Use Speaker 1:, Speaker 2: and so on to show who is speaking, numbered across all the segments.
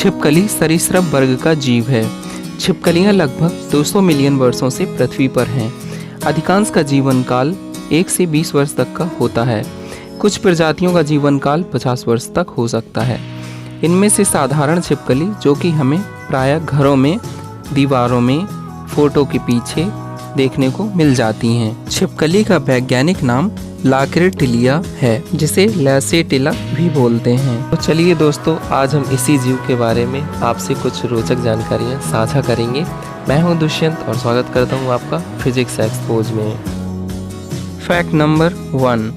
Speaker 1: छिपकली सरीसृप वर्ग का जीव है। छिपकलियां लगभग 200 मिलियन वर्षों से पृथ्वी पर हैं। अधिकांश का जीवन काल 1 से 20 वर्ष तक का होता है। कुछ प्रजातियों का जीवन काल 50 वर्ष तक हो सकता है। इनमें से साधारण छिपकली, जो कि हमें प्रायः घरों में, दीवारों में, फोटो के पीछे देखने को मिल जाती हैं। छिपकली का वैज्ञानिक नाम लाक्रेटिलिया है, जिसे लैसेटिला भी बोलते हैं। तो चलिए दोस्तों, आज हम इसी जीव के बारे में आपसे कुछ रोचक जानकारियाँ साझा करेंगे। मैं हूं दुष्यंत और स्वागत करता हूं आपका फिजिक्स एक्सपोज में। फैक्ट नंबर 1,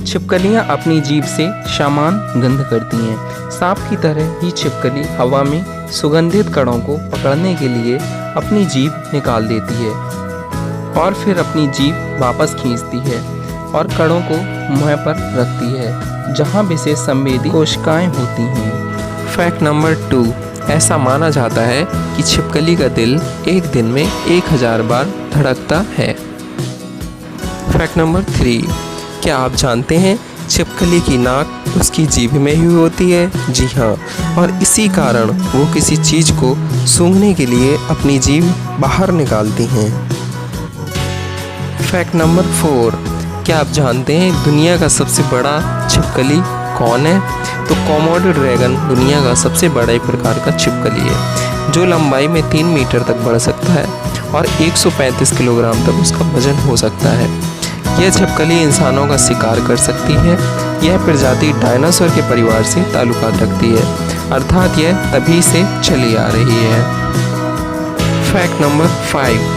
Speaker 1: छिपकलियां अपनी जीभ से समान गंध करती हैं। सांप की तरह ही छिपकली हवा में सुगंधित कणों को पकड़ने के लिए अपनी जीभ निकाल देती है और फिर अपनी जीभ वापस खींचती है और कणों को मुंह पर रखती है, जहां विशेष संवेदी कोशिकाएं होती हैं। फैक्ट नंबर 2, ऐसा माना जाता है कि छिपकली का दिल एक दिन में 1000 बार धड़कता है। फैक्ट नंबर 3, क्या आप जानते हैं छिपकली की नाक उसकी जीभ में ही होती है? जी हाँ, और इसी कारण वो किसी चीज़ को सूंघने के लिए अपनी जीभ बाहर निकालती हैं। फैक्ट नंबर 4, क्या आप जानते हैं दुनिया का सबसे बड़ा छिपकली कौन है? तो कोमोडो ड्रैगन दुनिया का सबसे बड़ा एक प्रकार का छिपकली है, जो लंबाई में 3 मीटर तक बढ़ सकता है और 135 किलोग्राम तक उसका वजन हो सकता है। यह छिपकली इंसानों का शिकार कर सकती है। यह प्रजाति डायनासोर के परिवार से ताल्लुकात रखती है, अर्थात यह तभी से चली आ रही है। फैक्ट नंबर 5,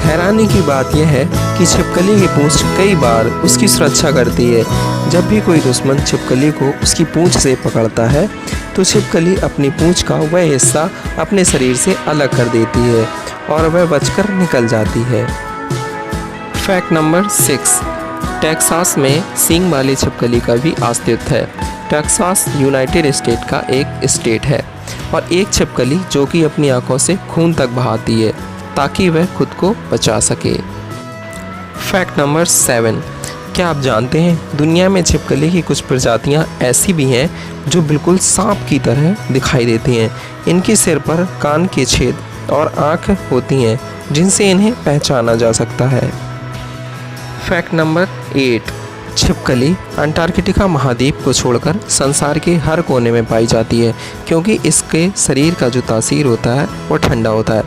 Speaker 1: हैरानी की बात यह है कि छिपकली की पूंछ कई बार उसकी सुरक्षा करती है। जब भी कोई दुश्मन छिपकली को उसकी पूंछ से पकड़ता है, तो छिपकली अपनी पूंछ का वह हिस्सा अपने शरीर से अलग कर देती है और वह बचकर निकल जाती है। फैक्ट नंबर 6, टेक्सास में सींग वाली छिपकली का भी अस्तित्व है। टेक्सास यूनाइटेड स्टेट का एक स्टेट है और एक छिपकली जो कि अपनी आंखों से खून तक बहाती है ताकि वह खुद को बचा सके। फैक्ट नंबर 7, क्या आप जानते हैं दुनिया में छिपकली की कुछ प्रजातियां ऐसी भी हैं जो बिल्कुल सांप की तरह दिखाई देती हैं। इनके सिर पर कान के छेद और आँख होती हैं, जिनसे इन्हें पहचाना जा सकता है। फैक्ट नंबर 8, छिपकली अंटार्कटिका महाद्वीप को छोड़कर संसार के हर कोने में पाई जाती है, क्योंकि इसके शरीर का जो तासीर होता है वो ठंडा होता है।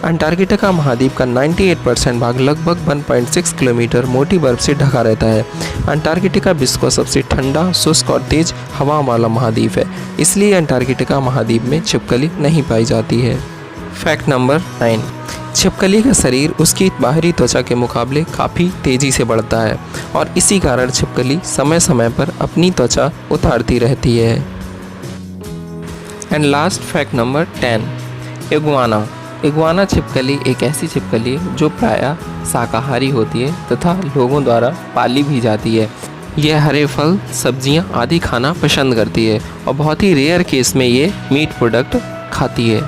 Speaker 1: अंटार्कटिका महाद्वीप का 98% भाग लगभग 1.6 किलोमीटर मोटी बर्फ से ढका रहता है। अंटार्कटिका विश्व का सबसे ठंडा, शुष्क और तेज हवा वाला महाद्वीप है, इसलिए अंटार्कटिका महाद्वीप में छिपकली नहीं पाई जाती है। फैक्ट नंबर 9, छिपकली का शरीर उसकी बाहरी त्वचा के मुकाबले काफ़ी तेज़ी से बढ़ता है और इसी कारण छिपकली समय समय पर अपनी त्वचा उतारती रहती है। And last fact number 10, iguana. Iguana छिपकली एक ऐसी छिपकली है जो प्रायः शाकाहारी होती है तथा लोगों द्वारा पाली भी जाती है। यह हरे फल, सब्जियां आदि खाना पसंद करती है और बहुत ही रेयर केस में ये मीट प्रोडक्ट खाती है।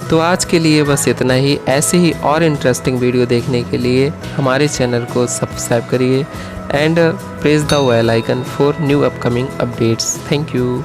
Speaker 1: तो आज के लिए बस इतना ही। ऐसे ही और इंटरेस्टिंग वीडियो देखने के लिए हमारे चैनल को सब्सक्राइब करिए and press the bell icon for new upcoming updates. Thank you.